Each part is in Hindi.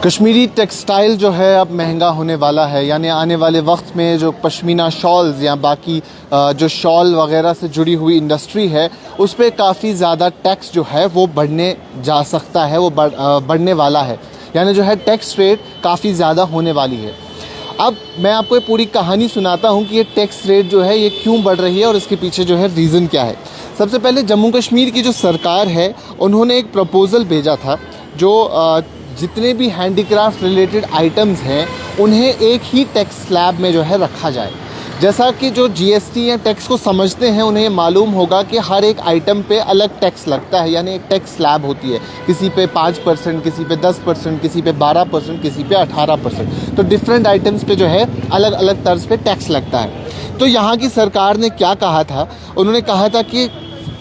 कश्मीरी टेक्सटाइल जो है अब महंगा होने वाला है, यानी आने वाले वक्त में जो पश्मीना शॉल्स या बाकी जो शॉल वगैरह से जुड़ी हुई इंडस्ट्री है उस पर काफ़ी ज़्यादा टैक्स जो है वो बढ़ने जा सकता है, वो बढ़ने वाला है। यानी जो है टैक्स रेट काफ़ी ज़्यादा होने वाली है। अब मैं आपको ये पूरी कहानी सुनाता हूँ कि ये टैक्स रेट जो है ये क्यों बढ़ रही है और इसके पीछे जो है रीज़न क्या है। सबसे पहले जम्मू कश्मीर की जो सरकार है उन्होंने एक प्रपोज़ल भेजा था जो जितने भी हैंडीक्राफ्ट रिलेटेड आइटम्स हैं उन्हें एक ही टैक्स स्लैब में जो है रखा जाए। जैसा कि जो जीएसटी या टैक्स को समझते हैं उन्हें मालूम होगा कि हर एक आइटम पे अलग टैक्स लगता है, यानी एक टैक्स स्लैब होती है। किसी पे 5%, किसी पे 10%, किसी पे 12%, किसी पे 18%। तो डिफरेंट आइटम्स पे जो है अलग अलग तर्ज पे टैक्स लगता है। तो यहाँ की सरकार ने क्या कहा था, उन्होंने कहा था कि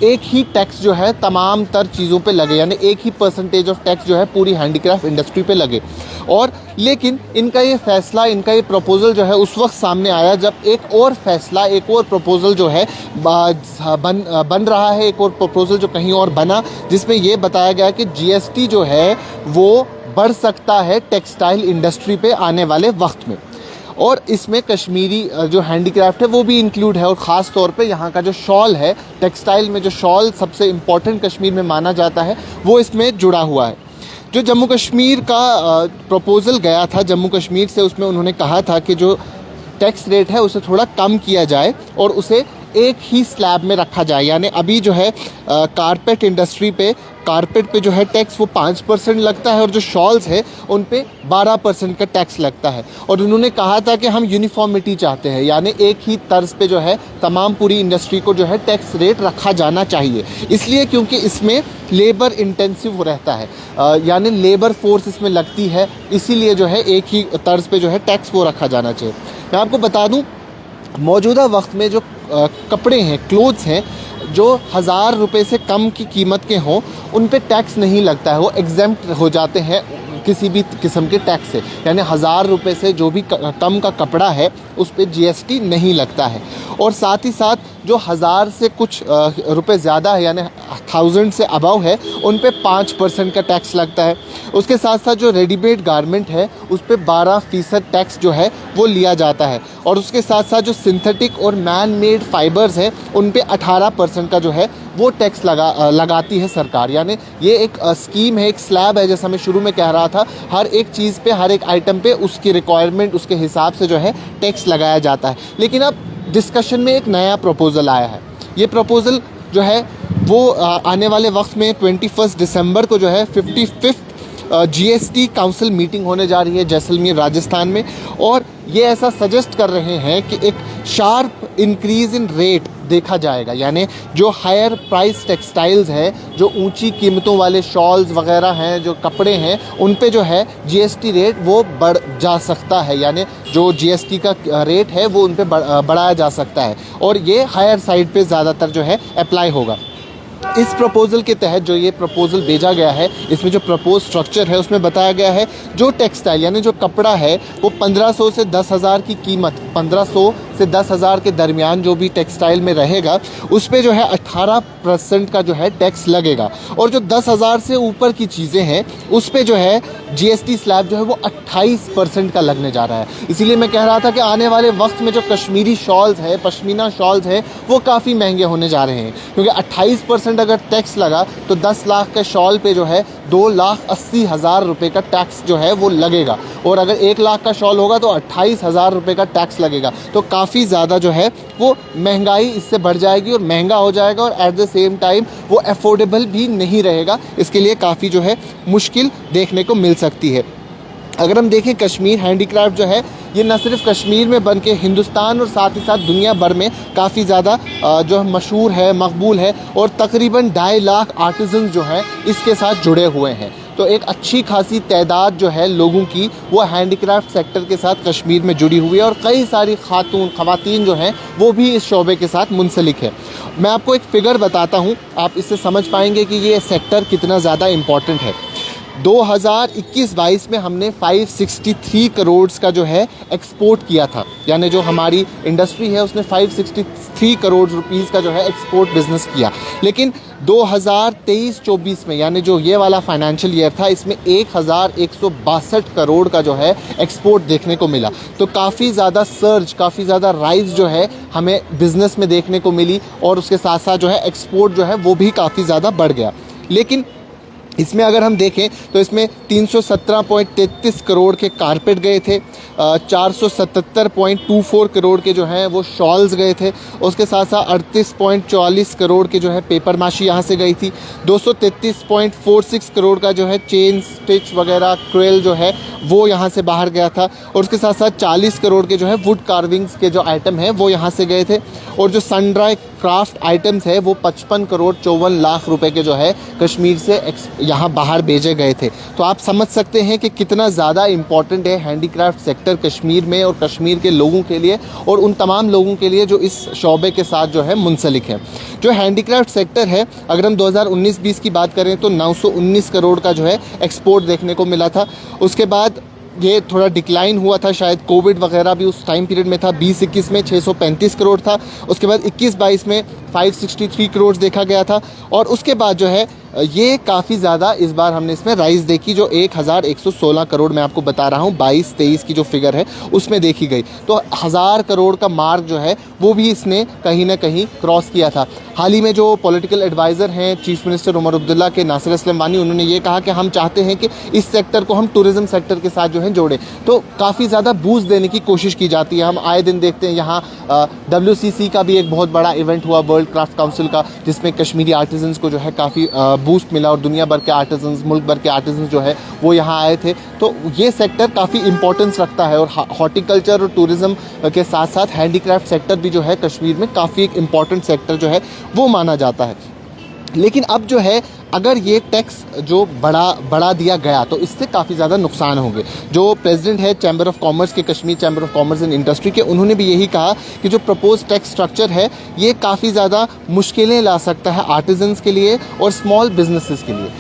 एक ही टैक्स जो है तमाम तर चीज़ों पे लगे, यानी एक ही परसेंटेज ऑफ टैक्स जो है पूरी हैंडीक्राफ्ट इंडस्ट्री पे लगे। और लेकिन इनका ये फैसला, इनका ये प्रपोज़ल जो है उस वक्त सामने आया जब एक और फैसला, एक और प्रपोज़ल जो है बन रहा है, एक और प्रपोज़ल जो कहीं और बना, जिसमें ये बताया गया कि जीएसटी जो है वो बढ़ सकता है टेक्सटाइल इंडस्ट्री पे आने वाले वक्त में। और इसमें कश्मीरी जो हैंडीक्राफ्ट है वो भी इंक्लूड है, और ख़ास तौर पे यहाँ का जो शॉल है, टेक्सटाइल में जो शॉल सबसे इम्पॉर्टेंट कश्मीर में माना जाता है वो इसमें जुड़ा हुआ है। जो जम्मू कश्मीर का प्रपोज़ल गया था जम्मू कश्मीर से, उसमें उन्होंने कहा था कि जो टैक्स रेट है उसे थोड़ा कम किया जाए और उसे एक ही स्लैब में रखा जाए। यानी अभी जो है कारपेट इंडस्ट्री पे, कारपेट पे जो है टैक्स वो 5% लगता है और जो शॉल्स है उन पे 12% का टैक्स लगता है। और उन्होंने कहा था कि हम यूनिफॉर्मिटी चाहते हैं, यानी एक ही तर्ज पे जो है तमाम पूरी इंडस्ट्री को जो है टैक्स रेट रखा जाना चाहिए। इसलिए क्योंकि इसमें लेबर इंटेंसिव रहता है, यानी लेबर फोर्स इसमें लगती है, इसीलिए जो है एक ही तर्ज पे जो है टैक्स वो रखा जाना चाहिए। मैं आपको बता दूँ, मौजूदा वक्त में जो कपड़े हैं, क्लोथ्स हैं, जो 1000 रुपये से कम की कीमत के हों उन पे टैक्स नहीं लगता है, वो एग्जेम्प्ट हो जाते हैं किसी भी किस्म के टैक्स से। यानी 1000 रुपये से जो भी कम का कपड़ा है उस पे जीएसटी नहीं लगता है। और साथ ही साथ जो 1000 से कुछ रुपए ज़्यादा है, यानी 1000 से अबव है, उन पे 5% का टैक्स लगता है। उसके साथ साथ जो रेडीमेड गारमेंट है उस पे 12% टैक्स जो है वो लिया जाता है। और उसके साथ साथ जो सिंथेटिक और मैन मेड फाइबर्स हैं उन पे 18% का जो है वो टैक्स लगाती है सरकार। यानी ये एक स्कीम है, एक स्लैब है, जैसा मैं शुरू में कह रहा था, हर एक चीज़ पे, हर एक आइटम पे उसकी रिक्वायरमेंट, उसके हिसाब से जो है टैक्स लगाया जाता है। लेकिन अब डिस्कशन में एक नया प्रपोज़ल आया है। ये प्रपोज़ल जो है वो आने वाले वक्त में 21 दिसंबर को जो है 55th जीएसटी काउंसिल मीटिंग होने जा रही है जैसलमेर, राजस्थान में। और ये ऐसा सजेस्ट कर रहे हैं कि एक शार्प इंक्रीज़ इन रेट देखा जाएगा, यानी जो हायर प्राइस टेक्सटाइल्स हैं, जो ऊंची कीमतों वाले शॉल्स वगैरह हैं, जो कपड़े हैं, उन पे जो है जीएसटी रेट वो बढ़ जा सकता है। यानी जो जीएसटी का रेट है वो उन पे बढ़ाया जा सकता है और ये हायर साइड पे ज़्यादातर जो है अप्लाई होगा। इस प्रपोज़ल के तहत जो ये प्रपोज़ल भेजा गया है, इसमें जो प्रपोज स्ट्रक्चर है उसमें बताया गया है जो टेक्सटाइल यानी जो कपड़ा है वो 1500 से 10,000 की कीमत, 1500 से 10,000 के दरमियान जो भी टेक्सटाइल में रहेगा उस पे जो है 18% का जो है टैक्स लगेगा। और जो 10,000 से ऊपर की चीज़ें हैं उस पे जो है जीएसटी स्लैब जो है वो 28% का लगने जा रहा है। इसीलिए मैं कह रहा था कि आने वाले वक्त में जो कश्मीरी शॉल्स है, पश्मीना शॉल्स है, वो काफ़ी महंगे होने जा रहे हैं, क्योंकि 28% अगर टैक्स लगा तो 10 लाख के शॉल पे जो है 2,80,000 रुपये का टैक्स जो है वो लगेगा। और अगर 1 लाख का शॉल होगा तो 28,000 रुपये का टैक्स लगेगा। तो काफ़ी ज़्यादा जो है वो महंगाई इससे बढ़ जाएगी और महंगा हो जाएगा, और एट द सेम टाइम वो अफोर्डेबल भी नहीं रहेगा। इसके लिए काफ़ी जो है मुश्किल देखने को मिल सकती है। अगर हम देखें, कश्मीर हैंडीक्राफ्ट जो है ये न सिर्फ कश्मीर में बन के हिंदुस्तान और साथ ही साथ दुनिया भर में काफ़ी ज़्यादा जो मशहूर है, मकबूल है, और तकरीबन 2.5 लाख आर्टिजन जो हैं इसके साथ जुड़े हुए हैं। तो एक अच्छी खासी तादाद जो है लोगों की वो हैंडीक्राफ्ट सेक्टर के साथ कश्मीर में जुड़ी हुई है, और कई सारी ख़वातीन जो हैं वो भी इस शोबे के साथ मुंसलिक है। मैं आपको एक फ़िगर बताता हूँ, आप इससे समझ पाएंगे कि ये सेक्टर कितना ज़्यादा इम्पॉर्टेंट है। 2021-22 में हमने 563 करोड़ का जो है एक्सपोर्ट किया था, यानी जो हमारी इंडस्ट्री है उसने 563 करोड़ रुपीस का जो है एक्सपोर्ट बिजनेस किया। लेकिन 2023-24 में, यानी जो ये वाला फाइनेंशियल ईयर था, इसमें 1162 करोड़ का जो है एक्सपोर्ट देखने को मिला। तो काफ़ी ज़्यादा सर्ज, काफ़ी ज़्यादा राइज जो है हमें बिज़नेस में देखने को मिली, और उसके साथ साथ जो है एक्सपोर्ट जो है वो भी काफ़ी ज़्यादा बढ़ गया। लेकिन इसमें अगर हम देखें तो इसमें 317.33 करोड़ के कारपेट गए थे, 477.24 करोड़ के जो हैं वो शॉल्स गए थे, उसके साथ साथ 38.44 करोड़ के जो है पेपर माशी यहाँ से गई थी, 233.46 करोड़ का जो है चेन स्टिच वगैरह क्रेल जो है वो यहाँ से बाहर गया था, और उसके साथ साथ 40 करोड़ के जो है वुड कार्विंग्स के जो आइटम हैं वो यहाँ से गए थे, और जो सन ड्राई क्राफ्ट आइटम्स है वो 55 करोड़ 54 लाख रुपए के जो है कश्मीर से यहाँ बाहर भेजे गए थे। तो आप समझ सकते हैं कि कितना ज़्यादा इम्पॉर्टेंट है हैंडीक्राफ्ट सेक्टर कश्मीर में और कश्मीर के लोगों के लिए, और उन तमाम लोगों के लिए जो इस शौबे के साथ जो है मुंसलिक है। जो हैंडीक्राफ्ट सेक्टर है, अगर हम 2019-20 की बात करें तो 919 करोड़ का जो है एक्सपोर्ट देखने को मिला था। उसके बाद ये थोड़ा डिक्लाइन हुआ था, शायद कोविड वगैरह भी उस टाइम पीरियड में था। 20-21 में 635 करोड़ था, उसके बाद 21-22 में 563 करोड़ देखा गया था, और उसके बाद जो है ये काफ़ी ज़्यादा इस बार हमने इसमें राइज़ देखी, जो 1116 करोड़ मैं आपको बता रहा हूँ 22-23 की जो फिगर है उसमें देखी गई। तो 1000 करोड़ का मार्क जो है वो भी इसने कहीं ना कहीं क्रॉस किया था। हाल ही में जो पॉलिटिकल एडवाइज़र हैं चीफ मिनिस्टर उमर अब्दुल्ला के, नासिर असलम वानी, उन्होंने ये कहा कि हम चाहते हैं कि इस सेक्टर को हम टूरिज़्म सेक्टर के साथ जो है जोड़ें। तो काफ़ी ज़्यादा बूस्ट देने की कोशिश की जाती है। हम आए दिन देखते हैं यहाँ WCC का भी एक बहुत बड़ा इवेंट हुआ, वर्ल्ड क्राफ्ट काउंसिल का, जिसमें कश्मीरी आर्टिजन्स को जो है काफ़ी बूस्ट मिला, और दुनिया भर के आर्टिजन्स, मुल्क भर के आर्टिजन्स जो है वो यहाँ आए थे। तो ये सेक्टर काफ़ी इंपॉर्टेंस रखता है, और हॉर्टिकल्चर और टूरिज़्म के साथ साथ हैंडीक्राफ्ट सेक्टर भी जो है कश्मीर में काफ़ी एक इम्पॉर्टेंट सेक्टर जो है वो माना जाता है। लेकिन अब जो है अगर ये टैक्स जो बढ़ा दिया गया तो इससे काफ़ी ज़्यादा नुकसान होंगे। जो प्रेसिडेंट है चैम्बर ऑफ कॉमर्स के, Kashmir chamber of commerce and industry के, उन्होंने भी यही कहा कि जो प्रपोज टैक्स स्ट्रक्चर है ये काफ़ी ज़्यादा मुश्किलें ला सकता है आर्टिजन्स के लिए और स्मॉल बिजनेसेस के लिए।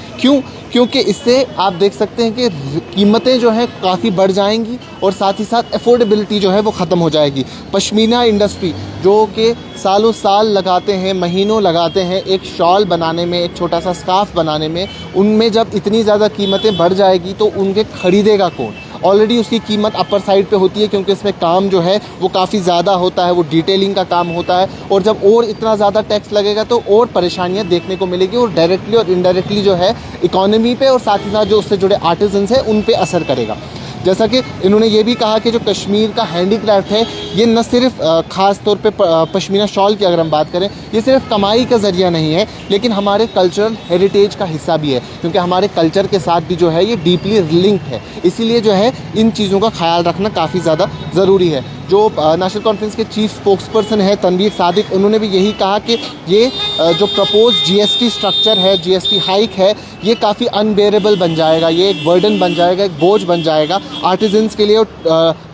क्योंकि इससे आप देख सकते हैं कि कीमतें जो है काफ़ी बढ़ जाएंगी, और साथ ही साथ अफोर्डेबिलिटी जो है वो ख़त्म हो जाएगी। पश्मीना इंडस्ट्री जो कि सालों साल लगाते हैं, महीनों लगाते हैं एक शॉल बनाने में, एक छोटा सा स्कार्फ बनाने में, उनमें जब इतनी ज़्यादा कीमतें बढ़ जाएगी तो उनके ख़रीदेगा कौन? ऑलरेडी उसकी कीमत अपर साइड पे होती है, क्योंकि इसमें काम जो है वो काफ़ी ज़्यादा होता है, वो डिटेलिंग का काम होता है, और जब और इतना ज़्यादा टैक्स लगेगा तो और परेशानियां देखने को मिलेगी, और डायरेक्टली और इनडायरेक्टली जो है इकोनॉमी पे और साथ ही साथ जो उससे जुड़े आर्टिजन्स हैं उन पे असर करेगा। जैसा कि इन्होंने ये भी कहा कि जो कश्मीर का हैंडीक्राफ्ट है ये न सिर्फ ख़ास तौर पे पश्मीना शॉल की अगर हम बात करें, ये सिर्फ कमाई का ज़रिया नहीं है, लेकिन हमारे कल्चरल हेरिटेज का हिस्सा भी है, क्योंकि हमारे कल्चर के साथ भी जो है ये डीपली लिंक्ड है। इसीलिए जो है इन चीज़ों का ख्याल रखना काफ़ी ज़्यादा ज़रूरी है। जो नेशनल कॉन्फ्रेंस के चीफ स्पोक्सपर्सन है तनवीर सादिक, उन्होंने भी यही कहा कि ये जो प्रपोज GST स्ट्रक्चर है, GST हाइक है, ये काफ़ी अनबेरेबल बन जाएगा, ये एक बर्डन बन जाएगा, एक बोझ बन जाएगा आर्टिजन्स के लिए और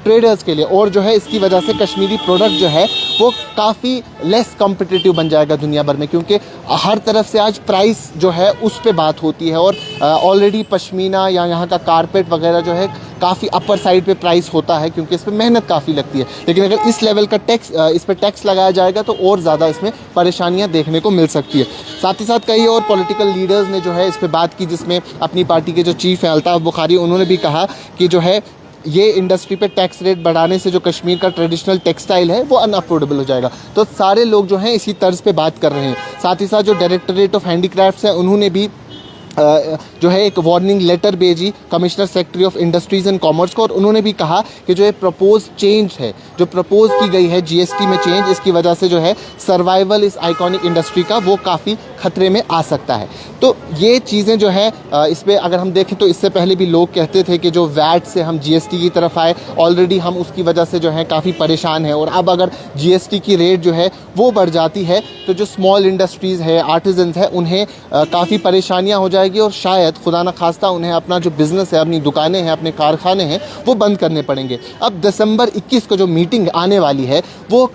ट्रेडर्स के लिए, और जो है इसकी वजह से कश्मीरी प्रोडक्ट जो है वो काफ़ी लेस कॉम्पिटिटिव बन जाएगा दुनिया भर में, क्योंकि हर तरफ से आज प्राइस जो है उस पे बात होती है, और ऑलरेडी पश्मीना या यहाँ का कारपेट वगैरह जो है काफ़ी अपर साइड पे प्राइस होता है, क्योंकि इस पर मेहनत काफ़ी लगती है। लेकिन अगर इस लेवल का टैक्स इस पर टैक्स लगाया जाएगा तो और ज़्यादा इसमें परेशानियां देखने को मिल सकती है। साथ ही साथ कई और पॉलिटिकल लीडर्स ने जो है इस पर बात की, जिसमें अपनी पार्टी के जो चीफ हैं अल्ताफ़ बुखारी, उन्होंने भी कहा कि जो है ये इंडस्ट्री पे टैक्स रेट बढ़ाने से जो कश्मीर का ट्रेडिशनल टेक्सटाइल है वो अनअफोर्डेबल हो जाएगा। तो सारे लोग जो हैं इसी तर्ज पे बात कर रहे हैं। साथ ही साथ जो डायरेक्टरेट ऑफ हैंडीक्राफ्ट्स है, उन्होंने भी जो है एक वार्निंग लेटर भेजी commissioner secretary of industries and commerce को, और उन्होंने भी कहा कि जो ये प्रपोज चेंज है, जो प्रपोज की गई है GST में चेंज, इसकी वजह से जो है सर्वाइवल इस आइकॉनिक इंडस्ट्री का वो काफ़ी खतरे में आ सकता है। तो ये चीज़ें जो है इस पर अगर हम देखें तो इससे पहले भी लोग कहते थे कि जो वैट से हम GST की तरफ आए, ऑलरेडी हम उसकी वजह से जो है काफ़ी परेशान हैं, और अब अगर GST की रेट जो है वो बढ़ जाती है तो जो स्मॉल इंडस्ट्रीज़ है, आर्टिजन्स है, उन्हें काफ़ी परेशानियाँ हो जाएगी, और शायद खुदा न खास्ता उन्हें अपना जो बिज़नेस है, अपनी दुकानें हैं, अपने कारखाने हैं, वो बंद करने पड़ेंगे। अब दिसंबर 21 को जो मीटिंग आने वाली है वो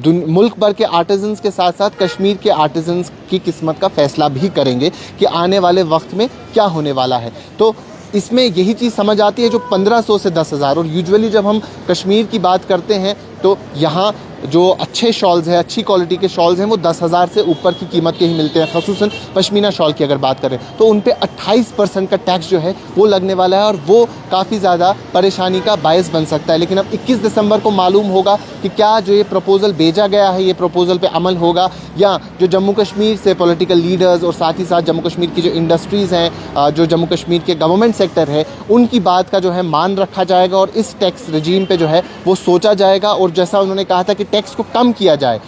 मुल्क भर के आर्टिजन्स के साथ साथ कश्मीर के आर्टिजन्स की किस्मत का फ़ैसला भी करेंगे कि आने वाले वक्त में क्या होने वाला है। तो इसमें यही चीज़ समझ आती है जो 1500 से 10,000, और यूजुअली जब हम कश्मीर की बात करते हैं तो यहाँ जो अच्छे शॉल्स हैं, अच्छी क्वालिटी के शॉल्स हैं, वो 10,000 से ऊपर की कीमत के ही मिलते हैं। ख़ुसूसन पश्मीना शॉल की अगर बात करें तो उन पे 28% का टैक्स जो है वो लगने वाला है और वो काफ़ी ज़्यादा परेशानी का बायस बन सकता है। लेकिन अब 21 दिसंबर को मालूम होगा कि क्या जो ये प्रपोज़ल भेजा गया है, ये प्रपोज़ल पे अमल होगा, या जो जम्मू कश्मीर से पॉलिटिकल लीडर्स और साथ ही साथ जम्मू कश्मीर की जो इंडस्ट्रीज़ हैं, जो जम्मू कश्मीर के गवर्नमेंट सेक्टर है, उनकी बात का जो है मान रखा जाएगा और इस टैक्स रजीम पे जो है वो सोचा जाएगा। और जैसा उन्होंने कहा था कि टैक्स को कम किया जाए,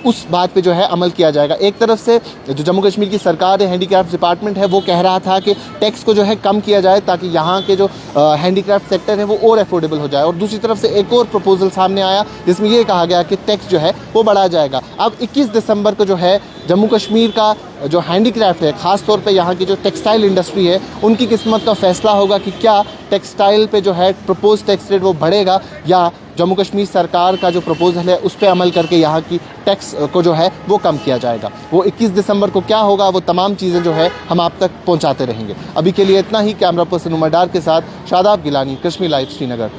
उस बात पे जो है अमल किया जाएगा। एक तरफ से जो जम्मू कश्मीर की सरकार है, हैंडीक्राफ्ट डिपार्टमेंट है, वो कह रहा था कि टैक्स को जो है कम किया जाए ताकि यहाँ के जो हैंडीक्राफ्ट सेक्टर है वो और अफोर्डेबल हो जाए। और दूसरी तरफ से एक और प्रपोजल सामने आया जिसमें ये कहा गया कि टैक्स जो है वो बढ़ा जाएगा। अब 21 दिसंबर को जो है जम्मू कश्मीर का जो हैंडीक्राफ्ट है, ख़ास तौर पे यहाँ की जो टेक्सटाइल इंडस्ट्री है, उनकी किस्मत का फैसला होगा कि क्या टेक्सटाइल पे जो है प्रपोज टैक्स रेट वो बढ़ेगा या जम्मू कश्मीर सरकार का जो प्रपोजल है उस पर अमल करके यहाँ की टैक्स को जो है वो कम किया जाएगा। वो 21 दिसंबर को क्या होगा, वो तमाम चीज़ें जो है हम आप तक पहुँचाते रहेंगे। अभी के लिए इतना ही। कैमरा पर्सन उमर डार के साथ शादाब गिलानी, कश्मीर लाइव, श्रीनगर।